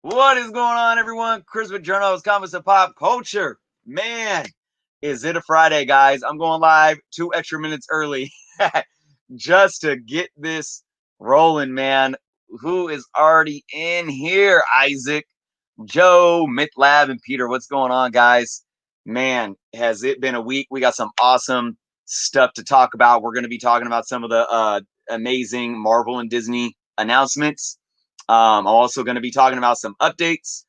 What is going on, everyone? Chris with Jerno's Comments of Pop Culture. Man, is it a Friday, guys? I'm going live 2 extra minutes early just to get this rolling, man. Who is already in here? Isaac, Joe, MythLab, and Peter. What's going on, guys? Man, has it been a week? We got some awesome stuff to talk about. We're going to be talking about some of the amazing Marvel and Disney announcements. I'm also going to be talking about some updates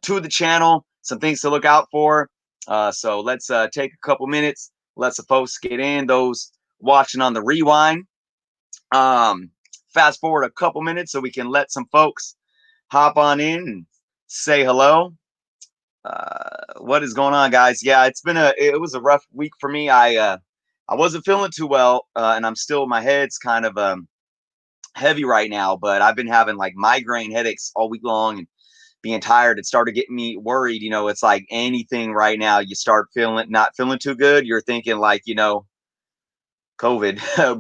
to the channel, some things to look out for. So let's take a couple minutes, let some folks get in, those watching on the rewind. Fast forward a couple minutes so we can let some folks hop on in and say hello. What is going on, guys? Yeah, it was a rough week for me. I wasn't feeling too well, and my head's kind of heavy right now, but I've been having like migraine headaches all week long and being tired. It started getting me worried. It's like anything right now, you start not feeling too good. You're thinking like, COVID.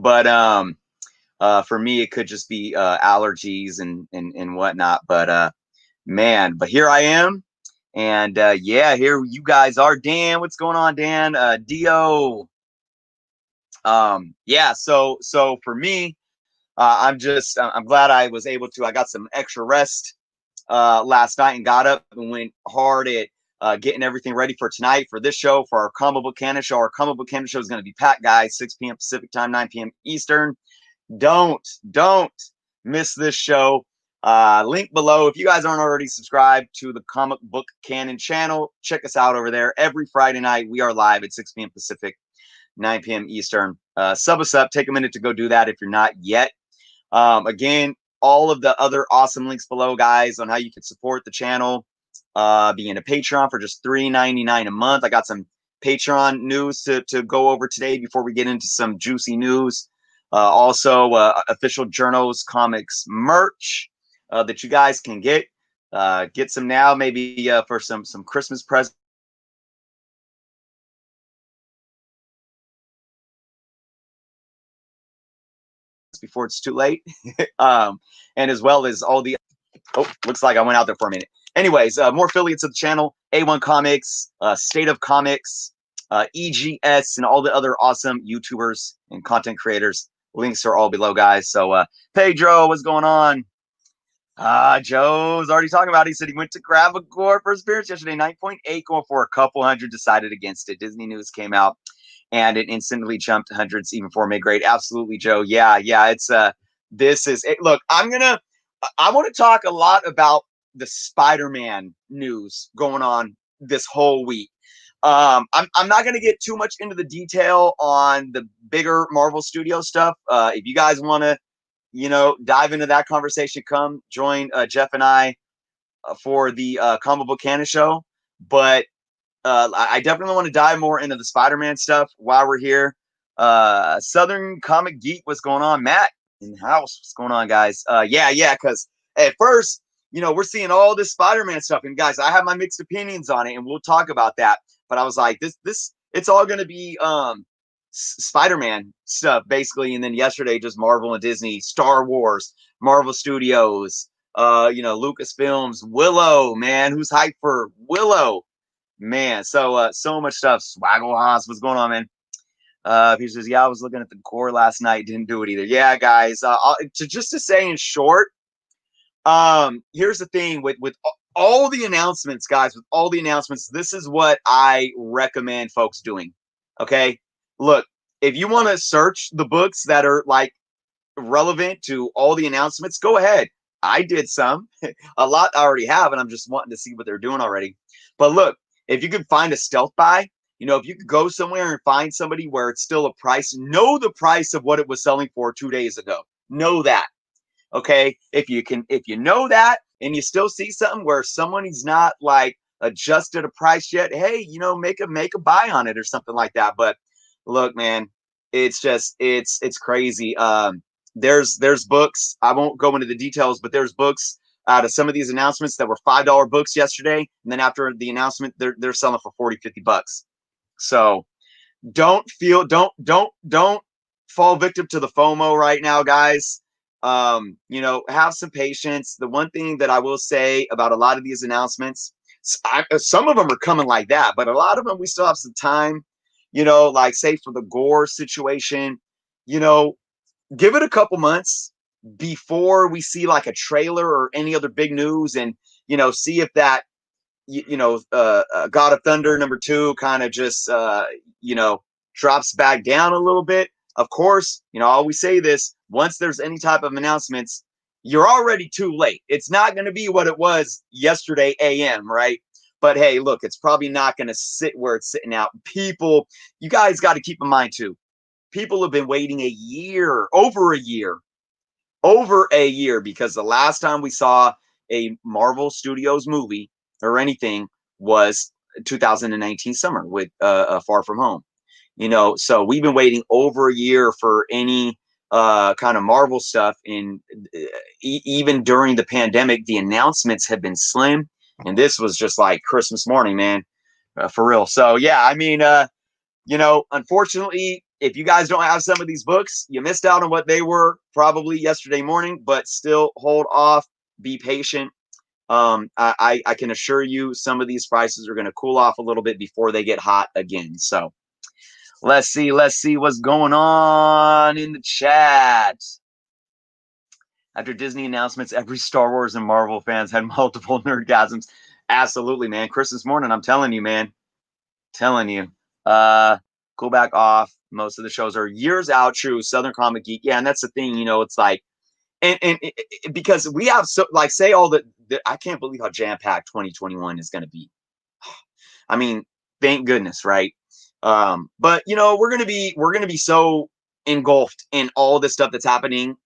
But for me, it could just be allergies and whatnot. But man, but here I am. And yeah, here you guys are. Dan, what's going on, Dan? Dio. Yeah, so for me, I'm glad I was able to. I got some extra rest last night and got up and went hard at getting everything ready for tonight for this show, for our Comic Book Canon show. Our Comic Book Canon show is going to be packed, guys. 6 p.m. Pacific time, 9 p.m. Eastern. Don't miss this show. Link below. If you guys aren't already subscribed to the Comic Book Canon channel, check us out over there. Every Friday night, we are live at 6 p.m. Pacific, 9 p.m. Eastern. Sub us up. Take a minute to go do that if you're not yet. Again, all of the other awesome links below, guys, on how you can support the channel, being a Patreon for just $3.99 a month. I got some Patreon news to go over today before we get into some juicy news. Also, official Jerno's Comics merch that you guys can get. Get some now, maybe for some Christmas presents before it's too late. And as well as all the looks like I went out there for a minute. Anyways, more affiliates of the channel, A1 Comics, State of Comics, EGS, and all the other awesome YouTubers and content creators. Links are all below, guys. So Pedro, what's going on? Joe's already talking about it. He said he went to grab a gore for his appearance yesterday. 9.8 going for a couple hundred, decided against it. Disney news came out and it instantly jumped hundreds even for mid-grade. Absolutely, Joe. Yeah, it's this is it. Look, I want to talk a lot about the Spider-Man news going on this whole week. I'm not going to get too much into the detail on the bigger Marvel Studio stuff. If you guys want to, dive into that conversation, come join Jeff and I for the Comic Book Canon show. But I definitely want to dive more into the Spider-Man stuff while we're here. Southern Comic Geek, what's going on? Matt in the house, what's going on, guys? Yeah, because at first, we're seeing all this Spider-Man stuff, and guys, I have my mixed opinions on it, and we'll talk about that. But I was like, it's all going to be Spider-Man stuff, basically. And then yesterday, just Marvel and Disney, Star Wars, Marvel Studios, Lucasfilms, Willow, man, who's hyped for Willow? Man, so much stuff. Swaggle Haas, what's going on, man? He says, yeah, I was looking at the core last night, didn't do it either. Yeah, guys. Just to say in short, here's the thing with all the announcements, guys. With all the announcements, this is what I recommend folks doing. Okay, look, if you want to search the books that are like relevant to all the announcements, go ahead. I did some, a lot I already have, and I'm just wanting to see what they're doing already. But look, if you could find a stealth buy, if you could go somewhere and find somebody where it's still a price, know the price of what it was selling for 2 days ago. Know that. Okay. If you know that and you still see something where someone is not like adjusted a price yet, hey, make a buy on it or something like that. But look, man, it's crazy. There's books. I won't go into the details, but there's books out of some of these announcements that were $5 books yesterday, and then after the announcement, they're selling for $40-$50. So don't fall victim to the FOMO right now, guys. You know, have some patience. The one thing that I will say about a lot of these announcements, some of them are coming like that, but a lot of them we still have some time. You know, like say for the gore situation, you know, give it a couple months before we see like a trailer or any other big news, and you know, see if that God of Thunder #2 kind of just you know, drops back down a little bit. Of course, you know, I always say this: once there's any type of announcements, you're already too late. It's not going to be what it was yesterday AM, right? But hey, look, it's probably not going to sit where it's sitting out. People, you guys got to keep in mind too. People have been waiting a year, over a year, because the last time we saw a Marvel Studios movie or anything was 2019 summer with Far From Home. You know, so we've been waiting over a year for any kind of Marvel stuff. And even during the pandemic, the announcements have been slim. And this was just like Christmas morning, man, for real. So yeah, I mean, you know, unfortunately, if you guys don't have some of these books, you missed out on what they were probably yesterday morning, but still hold off, be patient. I can assure you some of these prices are going to cool off a little bit before they get hot again. So let's see what's going on in the chat. After Disney announcements, every Star Wars and Marvel fans had multiple nerdgasms. Absolutely, man. Christmas morning, I'm telling you, man. Telling you. Cool back off. Most of the shows are years out. True. Southern Comic Geek. Yeah, and that's the thing, you know, it's like, and because we have so like say all the I can't believe how jam-packed 2021 is going to be. I mean, thank goodness, right? But you know, we're gonna be so engulfed in all the stuff that's happening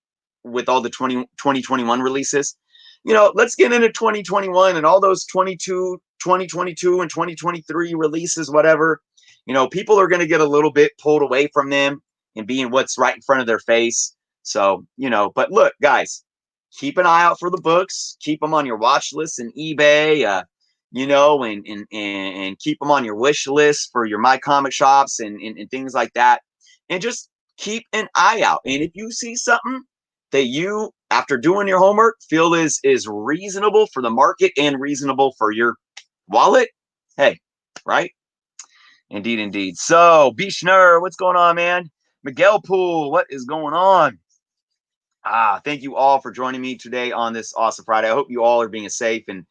with all the 2021 releases. You know, let's get into 2021 and all those 2022 and 2023 releases, whatever. You know, people are going to get a little bit pulled away from them and being what's right in front of their face. So, you know, but look, guys, keep an eye out for the books. Keep them on your watch list and eBay, you know, and keep them on your wish list for your My Comic shops and things like that. And just keep an eye out. And if you see something that you, after doing your homework, feel is reasonable for the market and reasonable for your wallet, hey, right? Indeed, indeed. So, Bishner, what's going on, man? Miguel Pool, what is going on? Thank you all for joining me today on this awesome Friday. I hope you all are being safe and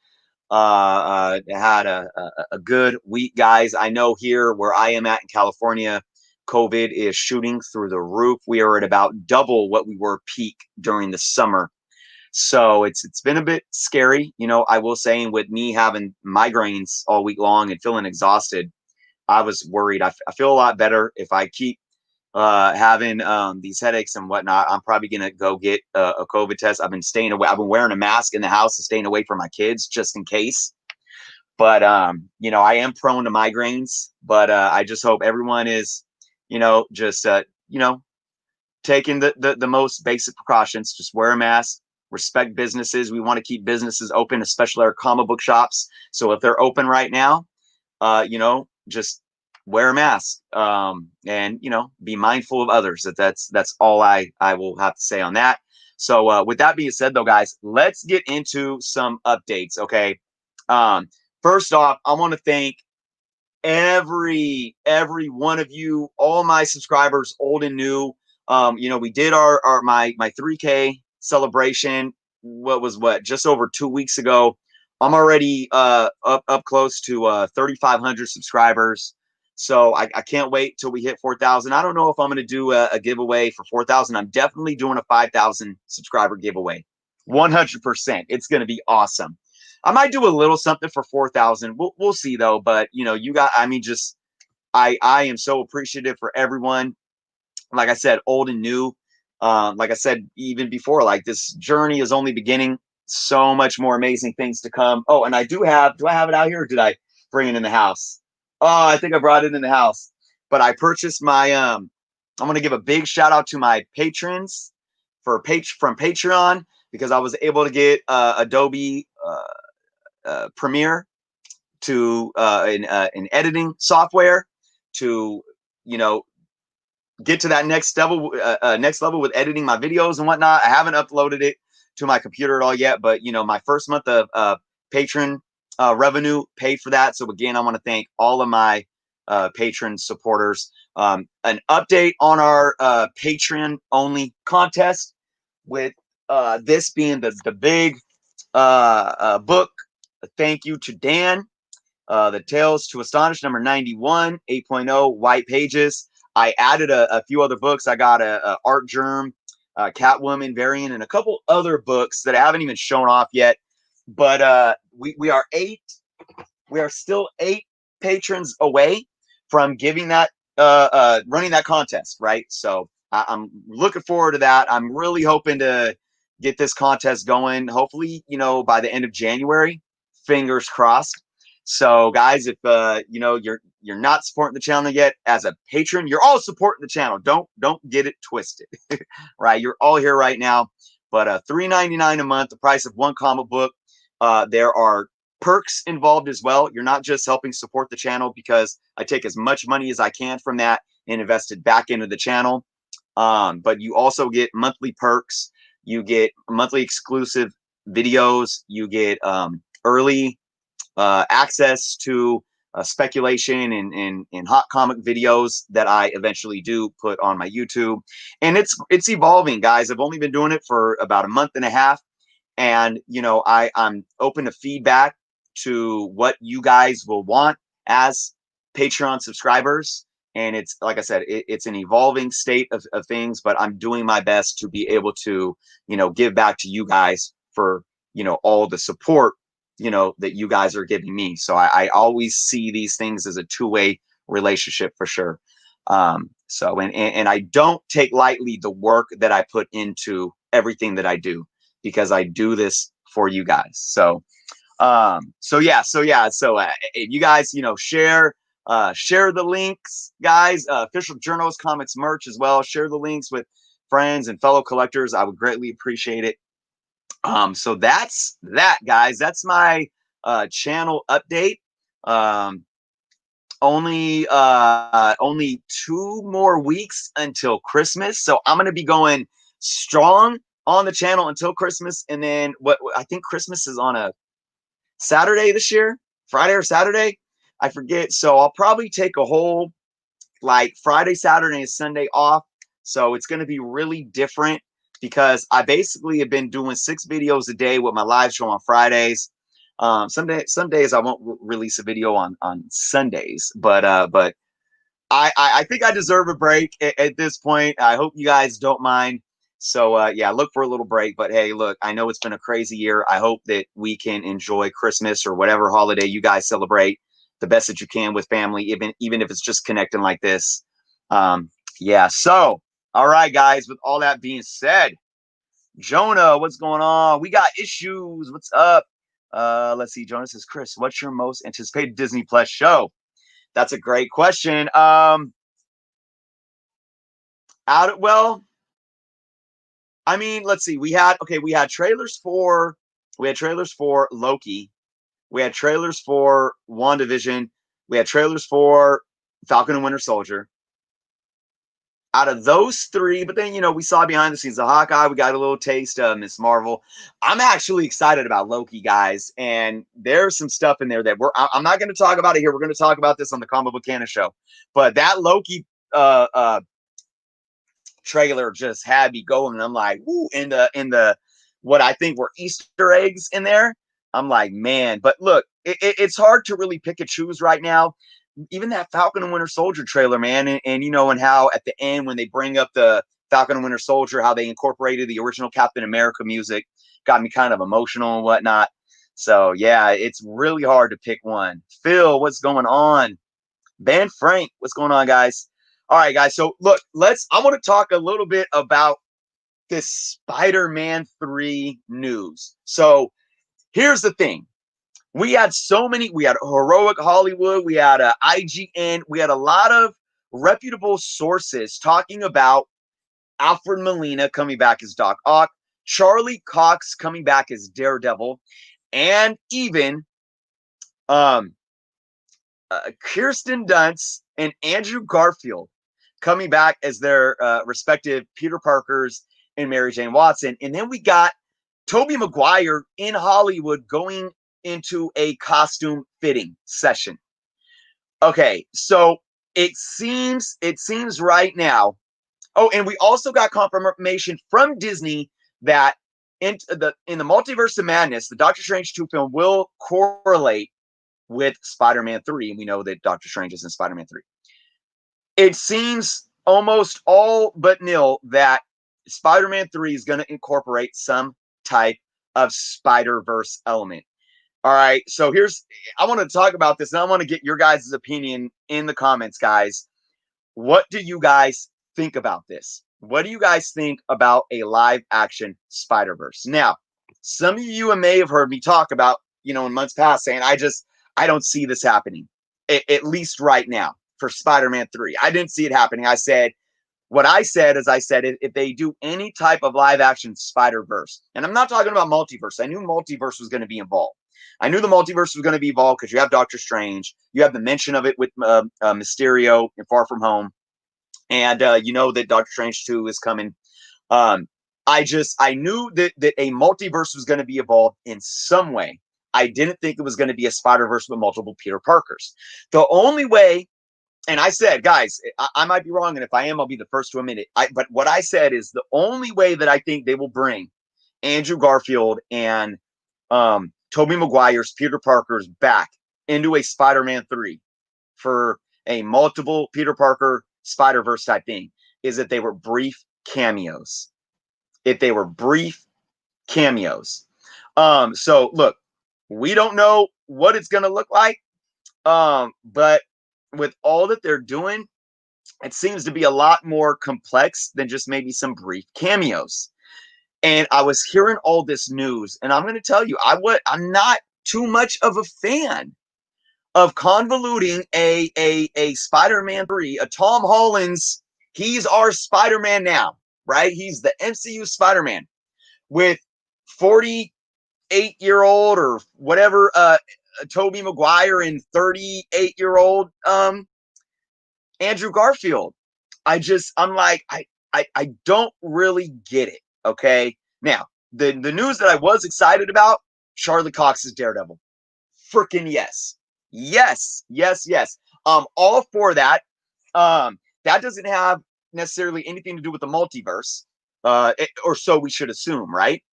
had a good week, guys. I know here where I am at in California, COVID is shooting through the roof. We are at about double what we were peak during the summer. So it's been a bit scary, you know, I will say. And with me having migraines all week long and feeling exhausted, I was worried. I feel a lot better. If I keep having these headaches and whatnot, I'm probably gonna go get a COVID test. I've been staying away. I've been wearing a mask in the house and staying away from my kids just in case. But you know, I am prone to migraines. But I just hope everyone is, you know, just you know, taking the most basic precautions. Just wear a mask. Respect businesses. We want to keep businesses open, especially our comic book shops. So if they're open right now, you know, just wear a mask, and you know, be mindful of others. That's all I will have to say on that. So with that being said, though, guys, let's get into some updates. Okay. First off, I want to thank every one of you, all my subscribers, old and new. You know, we did my 3K celebration. What just over 2 weeks ago. I'm already up close to 3,500 subscribers. So I can't wait till we hit 4,000. I don't know if I'm going to do a giveaway for 4,000. I'm definitely doing a 5,000 subscriber giveaway. 100%. It's going to be awesome. I might do a little something for 4,000. We'll see though. But you know, you got, I mean, just, I am so appreciative for everyone. Like I said, old and new. Like I said, even before, like this journey is only beginning. So much more amazing things to come. Oh, and do I have it out here or did I bring it in the house? Oh, I think I brought it in the house. But I purchased my, I'm going to give a big shout out to my patrons from Patreon, because I was able to get Adobe Premiere to an editing software to, you know, get to that next level with editing my videos and whatnot. I haven't uploaded it to my computer at all yet, but you know, my first month of patron revenue paid for that. So again, I want to thank all of my patron supporters. An update on our Patreon only contest, with this being the big book. Thank you to Dan. The Tales to Astonish number 91, 8.0, white pages. I added a few other books. I got a Art Germ, Catwoman variant, and a couple other books that I haven't even shown off yet. But we are still 8 patrons away from giving that running that contest, right? So I'm looking forward to that. I'm really hoping to get this contest going. Hopefully, you know, by the end of January. Fingers crossed. So, guys, if you know, you're not supporting the channel yet as a patron, you're all supporting the channel. Don't get it twisted, right? You're all here right now. But $3.99 a month, the price of one comic book. There are perks involved as well. You're not just helping support the channel, because I take as much money as I can from that and invest it back into the channel. But you also get monthly perks. You get monthly exclusive videos. You get early access to speculation and hot comic videos that I eventually do put on my YouTube. And it's evolving, guys. I've only been doing it for about a month and a half. And, you know, I'm open to feedback to what you guys will want as Patreon subscribers. And it's, like I said, it's an evolving state of things, but I'm doing my best to be able to, you know, give back to you guys for, you know, all the support, you know, that you guys are giving me. So I always see these things as a two-way relationship for sure. So, and I don't take lightly the work that I put into everything that I do, because I do this for you guys. So if you guys, you know, share the links, guys, official Jerno's comics merch as well. Share the links with friends and fellow collectors. I would greatly appreciate it. So that's that, guys. That's my channel update. Only 2 more weeks until Christmas. So I'm gonna be going strong on the channel until Christmas. And then what I think Christmas is on a Saturday this year, Friday or Saturday, I forget. So I'll probably take a whole like Friday, Saturday, and Sunday off. So it's going to be really different, because I basically have been doing 6 videos a day with my live show on Fridays. Some days I won't release a video on Sundays, but I think I deserve a break at this point. I hope you guys don't mind. So yeah, look for a little break. But hey, look, I know it's been a crazy year. I hope that we can enjoy Christmas or whatever holiday you guys celebrate the best that you can with family, even if it's just connecting like this. Yeah. So all right, guys. With all that being said, Jonah, what's going on? We got issues. What's up? Let's see. Jonah says, Chris, what's your most anticipated Disney Plus show? That's a great question. Well, I mean, let's see. We had trailers for Loki. We had trailers for WandaVision. We had trailers for Falcon and Winter Soldier. Out of those 3, but then, you know, we saw behind the scenes of Hawkeye. We got a little taste of Miss Marvel. I'm actually excited about Loki, guys. And there's some stuff in there that I'm not going to talk about it here. We're going to talk about this on the Comic Book Canon show. But that Loki trailer just had me going, and I'm like, woo, in the what I think were Easter eggs in there. I'm like, man, but look, it's hard to really pick and choose right now. Even that Falcon and Winter Soldier trailer, man, and you know, and how at the end when they bring up the Falcon and Winter Soldier, how they incorporated the original Captain America music, got me kind of emotional and whatnot. So yeah, it's really hard to pick one. Phil, what's going on? Ben Frank, what's going on, guys? All right, guys. So look, I want to talk a little bit about this Spider-Man 3 news. So here's the thing. We had Heroic Hollywood, we had IGN, we had a lot of reputable sources talking about Alfred Molina coming back as Doc Ock, Charlie Cox coming back as Daredevil, and even Kirsten Dunst and Andrew Garfield coming back as their respective Peter Parkers and Mary Jane Watson. And then we got Tobey Maguire in Hollywood going into a costume fitting session. Okay, so it seems right now. Oh, and we also got confirmation from Disney that in the Multiverse of Madness, the Doctor Strange 2 film will correlate with Spider-Man 3, and we know that Doctor Strange is in Spider-Man 3. It seems almost all but nil that Spider-Man 3 is going to incorporate some type of Spider-Verse element. All right, so I want to talk about this, and I want to get your guys' opinion in the comments, guys. What do you guys think about this? What do you guys think about a live-action Spider-Verse? Now, some of you may have heard me talk about, in months past, saying I don't see this happening, at least right now, for Spider-Man 3. I didn't see it happening. What I said is if they do any type of live-action Spider-Verse, and I'm not talking about multiverse. I knew multiverse was going to be involved. I knew the multiverse was going to be involved because you have Doctor Strange. You have the mention of it with Mysterio in Far From Home. And you know that Doctor Strange 2 is coming. I knew that a multiverse was going to be involved in some way. I didn't think it was going to be a Spider-Verse with multiple Peter Parkers. The only way, and I said, guys, I might be wrong, and if I am, I'll be the first to admit it. But what I said is the only way that I think they will bring Andrew Garfield and Tobey Maguire's Peter Parkers back into a Spider-Man 3 for a multiple Peter Parker Spider-Verse type thing is that they were brief cameos. So look, we don't know what it's going to look like. But with all that they're doing, it seems to be a lot more complex than just maybe some brief cameos. And I was hearing all this news, and I'm going to tell you, I'm not too much of a fan of convoluting a Spider-Man 3, a Tom Holland's, he's our Spider-Man now, right? He's the MCU Spider-Man with 48-year-old or whatever Tobey Maguire and 38-year-old Andrew Garfield. I'm like, I don't really get it. Okay. Now, the news that I was excited about, Charlie Cox's Daredevil. Freaking yes. Yes. All for that. That doesn't have necessarily anything to do with the multiverse. Or so we should assume, right?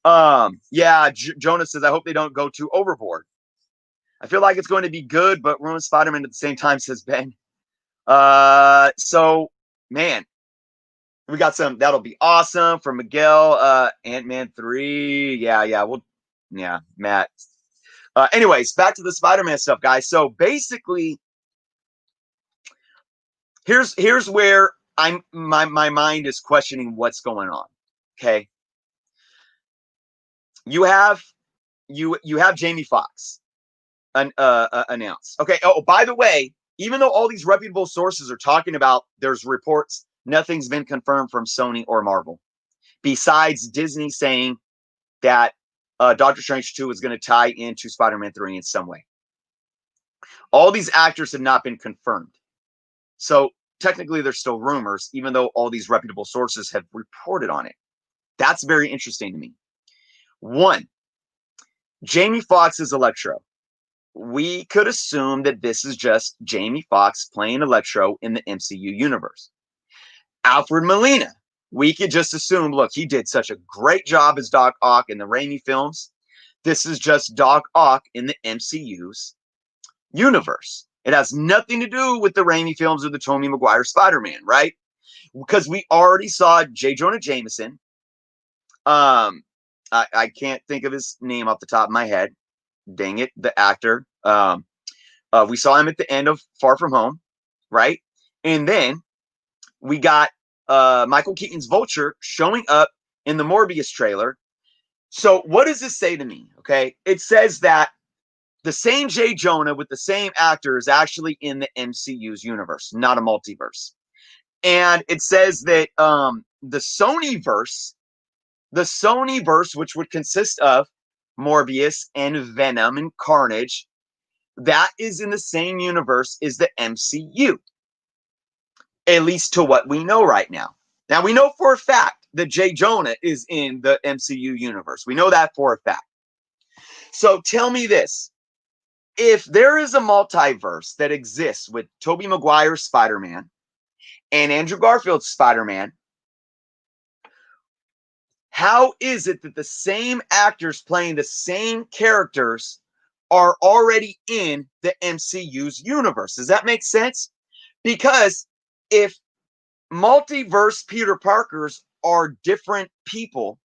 Yeah, Jonah says, I hope they don't go too overboard. I feel like it's going to be good, but ruin Spider-Man at the same time, says Ben. So, man, we got some, that'll be awesome from Miguel. Ant-Man 3. Yeah, Matt. Anyways, back to the Spider-Man stuff, guys. So basically, here's where my mind is questioning what's going on. Okay. You have Jamie Foxx announced. Okay. Oh, by the way, even though all these reputable sources are talking about there's reports, nothing's been confirmed from Sony or Marvel, besides Disney saying that Doctor Strange 2 is going to tie into Spider-Man 3 in some way. All these actors have not been confirmed. So technically, there's still rumors, even though all these reputable sources have reported on it. That's very interesting to me. One, Jamie Foxx is Electro. We could assume that this is just Jamie Foxx playing Electro in the MCU universe. Alfred Molina, we could just assume, look, he did such a great job as Doc Ock in the Raimi films. This is just Doc Ock in the MCU's universe. It has nothing to do with the Raimi films or the Tobey Maguire Spider-Man, right? Because we already saw J. Jonah Jameson. I can't think of his name off the top of my head. Dang it, the actor. We saw him at the end of Far From Home, right? And then we got Michael Keaton's Vulture showing up in the Morbius trailer. So what does this say to me? Okay, it says that the same J. Jonah with the same actor is actually in the MCU's universe, not a multiverse. And it says that the Sonyverse, which would consist of Morbius and Venom and Carnage, that is in the same universe as the MCU. at least to what we know right now. Now, we know for a fact that J. Jonah is in the MCU universe. We know that for a fact. So tell me this. If there is a multiverse that exists with Tobey Maguire's Spider-Man and Andrew Garfield's Spider-Man, how is it that the same actors playing the same characters are already in the MCU's universe? Does that make sense? Because if multiverse Peter Parkers are different people,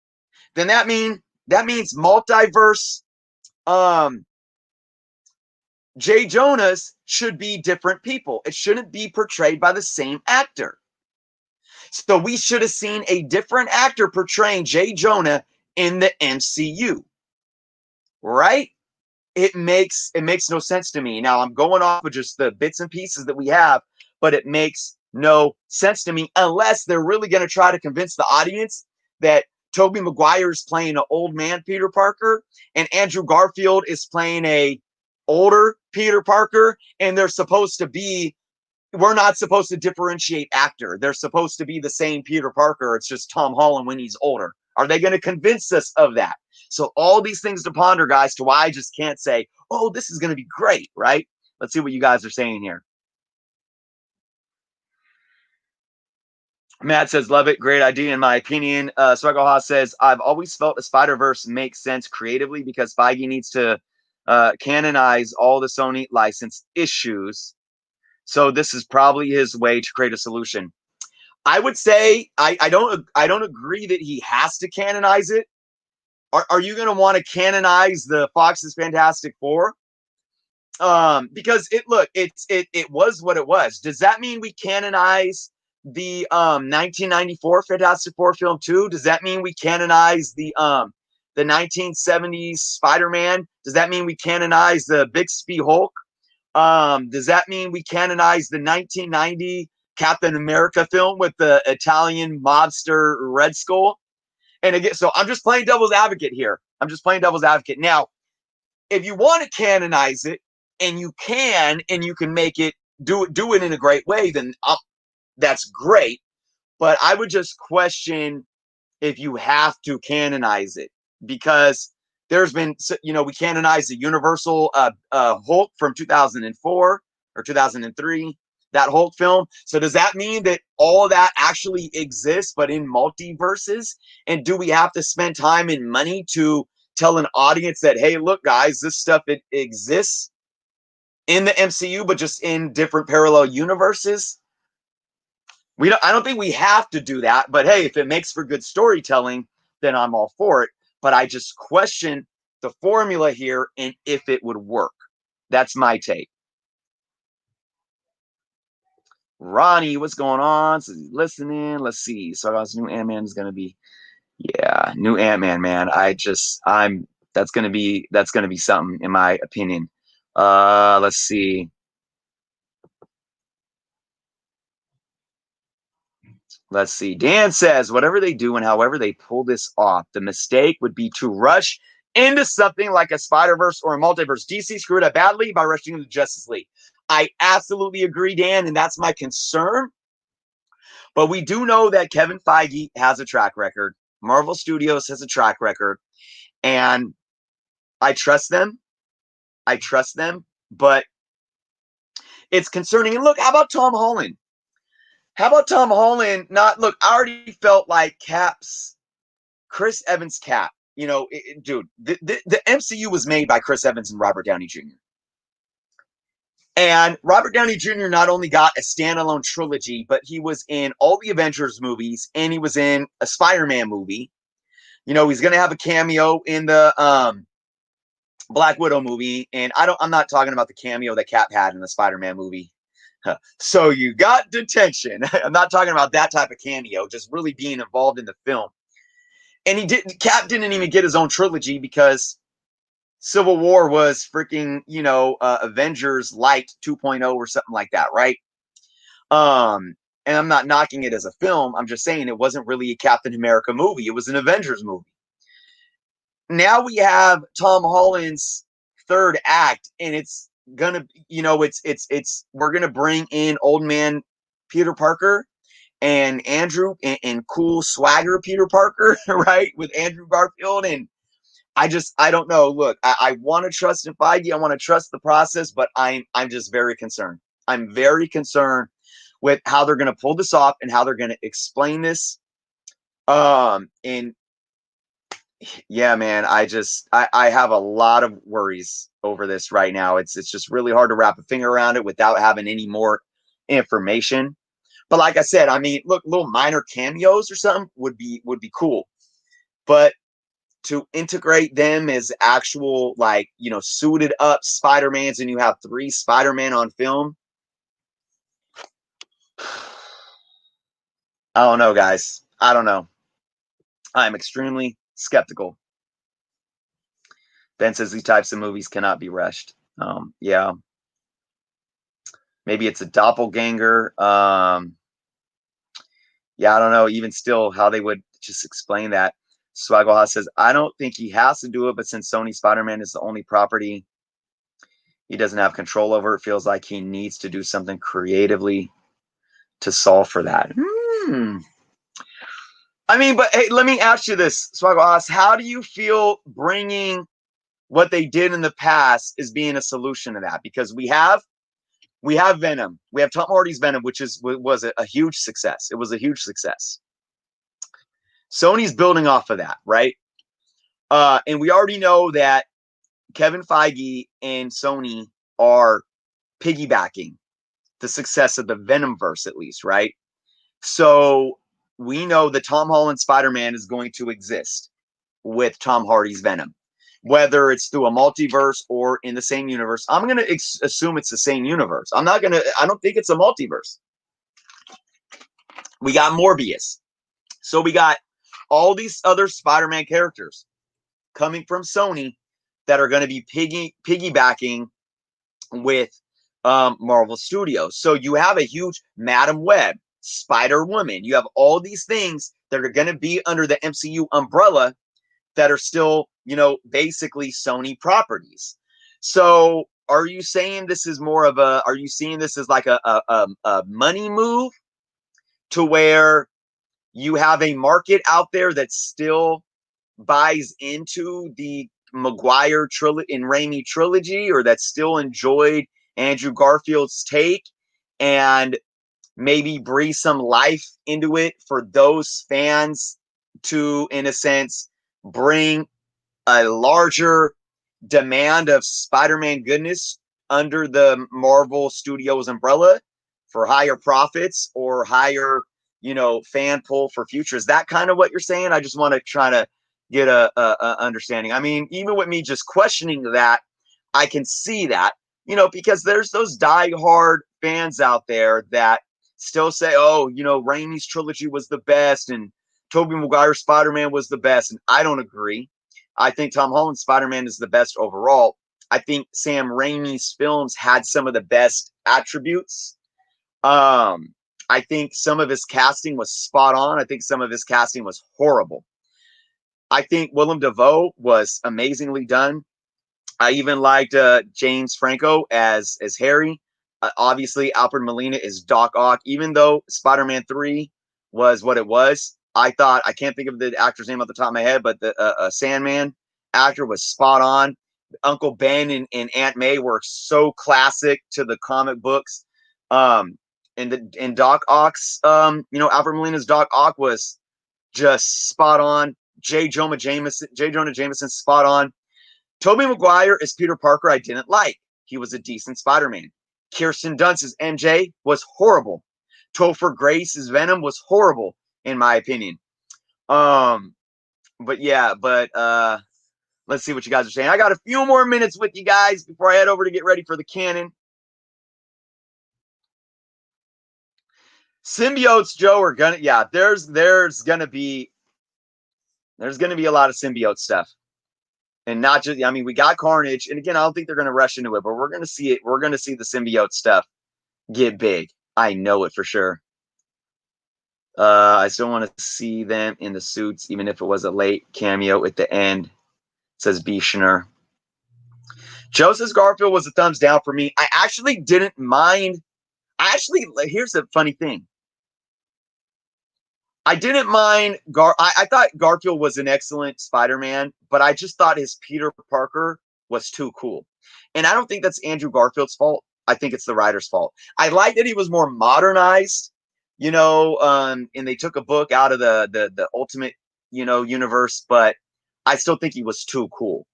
then that means multiverse J. Jonah's should be different people. It shouldn't be portrayed by the same actor. So we should have seen a different actor portraying J. Jonah in the MCU. Right? It makes no sense to me. Now I'm going off of just the bits and pieces that we have, but it makes no sense to me unless they're really going to try to convince the audience that Tobey Maguire is playing an old man Peter Parker and Andrew Garfield is playing a older Peter Parker, and we're not supposed to differentiate actor. They're supposed to be the same Peter Parker. It's just Tom Holland when he's older. Are they going to convince us of that? So all these things to ponder, guys, to why I just can't say, oh, this is going to be great, right? Let's see what you guys are saying here. Matt says, love it. Great idea, in my opinion. Swaggle Haas says, I've always felt the Spider-Verse makes sense creatively because Feige needs to canonize all the Sony license issues. So this is probably his way to create a solution. I would say I don't agree that he has to canonize it. Are you going to want to canonize the Fox's Fantastic Four? Because it was what it was. Does that mean we canonize the 1994 Fantastic Four film too? Does that mean we canonize the 1970s Spider-Man? Does that mean we canonize the Bixby Hulk? Does that mean we canonize the 1990 Captain America film with the Italian mobster Red Skull? And again, so I'm just playing devil's advocate here. I'm just playing devil's advocate. Now, if you want to canonize it and you can make it do it in a great way, then that's great. But I would just question if you have to canonize it, because there's been, we canonized the Universal Hulk from 2004 or 2003, that Hulk film. So does that mean that all of that actually exists, but in multiverses? And do we have to spend time and money to tell an audience that, hey, look, guys, this stuff, it exists in the MCU, but just in different parallel universes? I don't think we have to do that, but hey, if it makes for good storytelling, then I'm all for it. But I just question the formula here and if it would work. That's my take. Ronnie, what's going on? So listening. Let's see. So I new Ant-Man is gonna be, yeah, new Ant-Man, man. That's gonna be something in my opinion. Let's see. Let's see. Dan says, whatever they do and however they pull this off, the mistake would be to rush into something like a Spider-Verse or a multiverse. DC screwed up badly by rushing into Justice League. I absolutely agree, Dan, and that's my concern. But we do know that Kevin Feige has a track record. Marvel Studios has a track record. And I trust them. But it's concerning. And look, how about Tom Holland? I already felt like Chris Evans Cap. Dude, the MCU was made by Chris Evans and Robert Downey Jr. And Robert Downey Jr. not only got a standalone trilogy, but he was in all the Avengers movies, and he was in a Spider-Man movie. He's going to have a cameo in the Black Widow movie, and I'm not talking about the cameo that Cap had in the Spider-Man movie. So you got detention. I'm not talking about that type of cameo, just really being involved in the film. And Cap didn't even get his own trilogy because Civil War was freaking, Avengers Light 2.0 or something like that, right? And I'm not knocking it as a film. I'm just saying it wasn't really a Captain America movie. It was an Avengers movie. Now we have Tom Holland's third act, and it's gonna, we're gonna bring in old man Peter Parker and Andrew and cool swagger Peter Parker, right? With Andrew Garfield. And I don't know. Look, I want to trust in Feige. I want to trust the process, but I'm just very concerned. I'm very concerned with how they're going to pull this off and how they're going to explain this. And yeah, man, I have a lot of worries over this right now. It's just really hard to wrap a finger around it without having any more information. But like I said, I mean, look, little minor cameos or something would be cool. But to integrate them as actual, like, suited up Spider-Mans, and you have 3 Spider-Man on film. I don't know, guys. I don't know. I'm extremely skeptical. Ben says these types of movies cannot be rushed. Yeah. Maybe it's a doppelganger. Yeah, I don't know. Even still, how they would just explain that. Swaggle says, I don't think he has to do it, but since Sony Spider-Man is the only property he doesn't have control over, it feels like he needs to do something creatively to solve for that. I mean, but hey, let me ask you this, Swaggle. How do you feel bringing what they did in the past is being a solution to that? Because we have Venom. We have Tom Hardy's Venom, which was a huge success. It was a huge success. Sony's building off of that, right? And we already know that Kevin Feige and Sony are piggybacking the success of the Venomverse, at least, right? So we know that Tom Holland's Spider-Man is going to exist with Tom Hardy's Venom, whether it's through a multiverse or in the same universe. I'm going to assume it's the same universe. I don't think it's a multiverse. We got Morbius. So we got all these other Spider-Man characters coming from Sony that are going to be piggybacking with Marvel Studios. So you have a huge Madam Web, Spider-Woman. You have all these things that are going to be under the MCU umbrella that are still, basically Sony properties. So are you saying this is are you seeing this as like a money move to where you have a market out there that still buys into the Maguire trilogy and Raimi trilogy, or that still enjoyed Andrew Garfield's take, and maybe breathe some life into it for those fans to, in a sense, bring a larger demand of Spider-Man goodness under the Marvel Studios umbrella for higher profits or higher, fan pull for future? Is that kind of what you're saying? I just want to try to get a understanding. I mean, even with me just questioning that, I can see that, because there's those diehard fans out there that still say, oh, Raimi's trilogy was the best and Tobey Maguire's Spider-Man was the best. And I don't agree. I think Tom Holland's Spider-Man is the best overall. I think Sam Raimi's films had some of the best attributes. I think some of his casting was spot on. I think some of his casting was horrible. I think Willem Dafoe was amazingly done. I even liked James Franco as Harry. Obviously, Alfred Molina is Doc Ock. Even though Spider-Man 3 was what it was, I can't think of the actor's name off the top of my head, but the Sandman actor was spot on. Uncle Ben and Aunt May were so classic to the comic books. And Doc Ock's, Alfred Molina's Doc Ock was just spot on. J. Jonah Jameson, spot on. Tobey Maguire as Peter Parker, I didn't like. He was a decent Spider-Man. Kirsten Dunst's MJ was horrible. Topher Grace's Venom was horrible, in my opinion. But let's see what you guys are saying. I got a few more minutes with you guys before I head over to get ready for the canon. Symbiotes, Joe, are gonna, there's gonna be a lot of symbiote stuff. And not just, we got Carnage, and again, I don't think they're gonna rush into it, but we're gonna see it. We're gonna see the symbiote stuff get big. I know it for sure. I still want to see them in the suits, even if it was a late cameo at the end, says B. Schnur. Joe says Garfield was a thumbs down for me. I actually didn't mind. Actually, here's the funny thing. I didn't mind I thought Garfield was an excellent Spider-Man, but I just thought his Peter Parker was too cool. And I don't think that's Andrew Garfield's fault. I think it's the writer's fault. I like that he was more modernized, and they took a book out of the Ultimate, universe, but I still think he was too cool.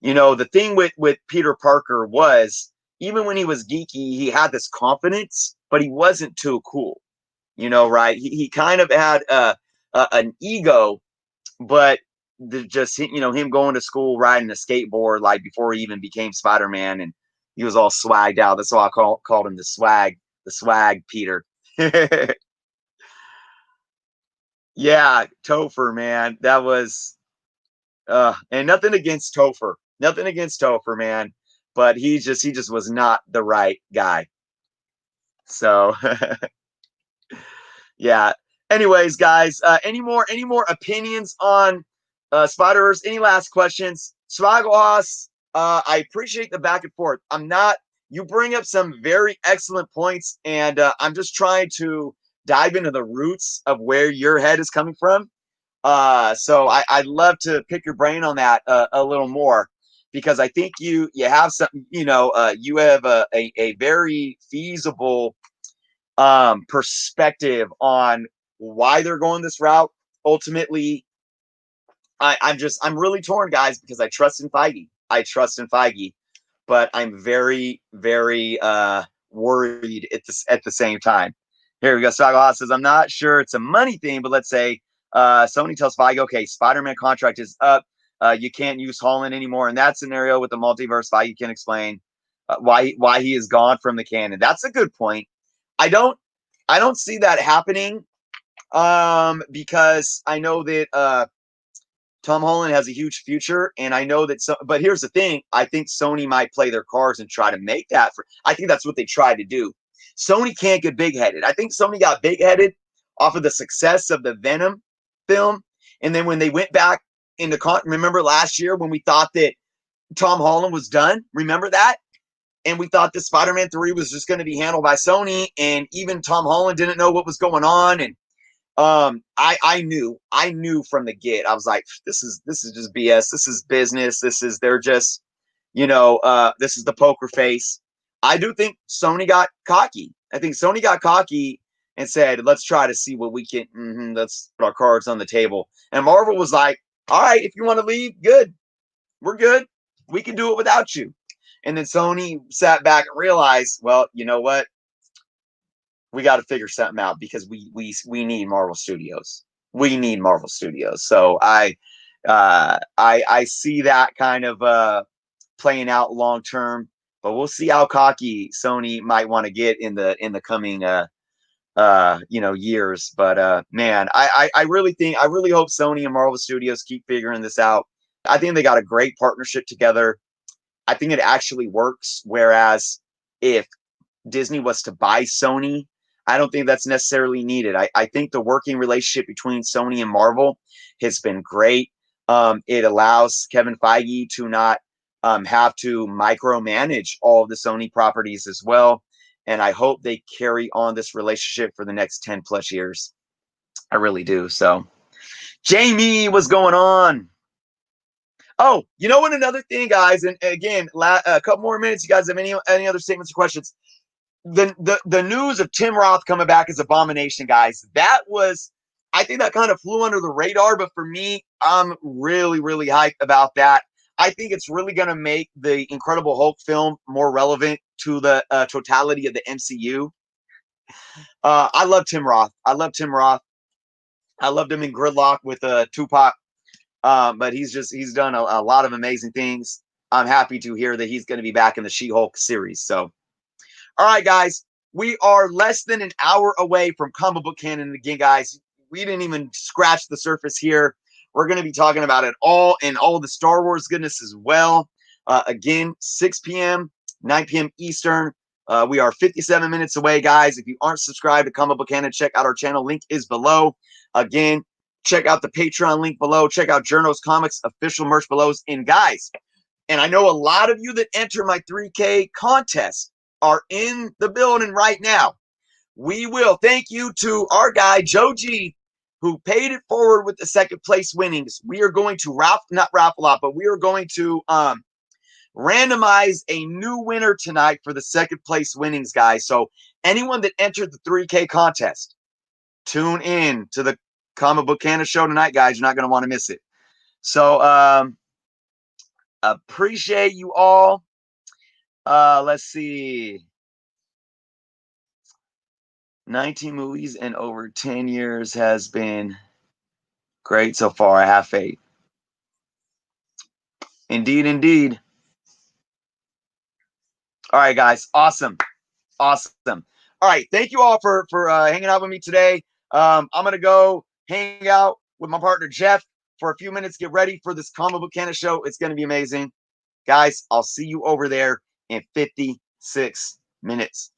The thing with Peter Parker was, even when he was geeky, he had this confidence, but he wasn't too cool. Right? He kind of had an ego, but just him going to school riding a skateboard like before he even became Spider-Man, and he was all swagged out. That's why I called him the swag Peter. Yeah, Topher, man, that was and nothing against Topher, man, but he just was not the right guy. So yeah. Anyways, guys, any more opinions on Spider-Verse? Any last questions? Swagos, I appreciate the back and forth. You bring up some very excellent points, and I'm just trying to dive into the roots of where your head is coming from. So I'd love to pick your brain on that a little more, because I think you have something, you have a very feasible perspective on why they're going this route. Ultimately, I'm really torn, guys, because I trust in Feige. But I'm very, very worried at the same time. Here we go. Sagal says, I'm not sure it's a money thing, but let's say Sony tells Feige, okay, Spider-Man contract is up. You can't use Holland anymore. In that scenario with the multiverse, Feige can explain why he is gone from the canon. That's a good point. I don't see that happening, because I know that Tom Holland has a huge future, and I know that but here's the thing, I think Sony might play their cards and try to make that I think that's what they tried to do. Sony can't get big-headed. I think Sony got big-headed off of the success of the Venom film, and then when they went back remember last year when we thought that Tom Holland was done? Remember that? And we thought that Spider-Man 3 was just going to be handled by Sony, and even Tom Holland didn't know what was going on. And I knew from the get. I was like, this is just BS. This is business. They're just, this is the poker face. I do think Sony got cocky. I think Sony got cocky and said, let's try to see what we can, let's put our cards on the table. And Marvel was like, all right, if you want to leave, good. We're good. We can do it without you. And then Sony sat back and realized, well, you know what? We got to figure something out, because we need Marvel Studios. We need Marvel Studios. So I see that kind of playing out long term, but we'll see how cocky Sony might want to get in the coming years. But man, I really hope Sony and Marvel Studios keep figuring this out. I think they got a great partnership together. I think it actually works. Whereas if Disney was to buy Sony, I don't think that's necessarily needed. I think the working relationship between Sony and Marvel has been great. It allows Kevin Feige to not have to micromanage all of the Sony properties as well. And I hope they carry on this relationship for the next 10 plus years. I really do. So, Jamie, what's going on? Oh, you know what? Another thing, guys, and again, a couple more minutes. You guys have any other statements or questions? The news of Tim Roth coming back as Abomination, guys, I think that kind of flew under the radar, but for me, I'm really, really hyped about that. I think it's really going to make the Incredible Hulk film more relevant to the totality of the MCU. I love Tim Roth. I loved him in Gridlock with Tupac, but he's done a lot of amazing things. I'm happy to hear that he's going to be back in the She-Hulk series. So, all right, guys, we are less than an hour away from comic book canon again, guys. We didn't even scratch the surface here. We're going to be talking about it all, and all the Star Wars goodness as well. Again, 6 p.m., 9 p.m. Eastern. We are 57 minutes away, guys. If you aren't subscribed to Comic Book Canon, check out our channel. Link is below. Again, check out the Patreon link below. Check out Jerno's Comics official merch below. And guys, and I know a lot of you that enter my 3K contest, are in the building right now. We will thank you to our guy, Joe G, who paid it forward with the second place winnings. We are going to not raffle off, but we are going to randomize a new winner tonight for the second place winnings, guys. So anyone that entered the 3K contest, tune in to the Comic Book Canada show tonight, guys. You're not going to want to miss it. So appreciate you all. Let's see. 19 movies in over 10 years has been great so far. I have faith. Indeed, indeed. All right, guys. Awesome. Awesome. All right. Thank you all for hanging out with me today. I'm going to go hang out with my partner, Jeff, for a few minutes. Get ready for this Comic Book Canada show. It's going to be amazing. Guys, I'll see you over there in 56 minutes.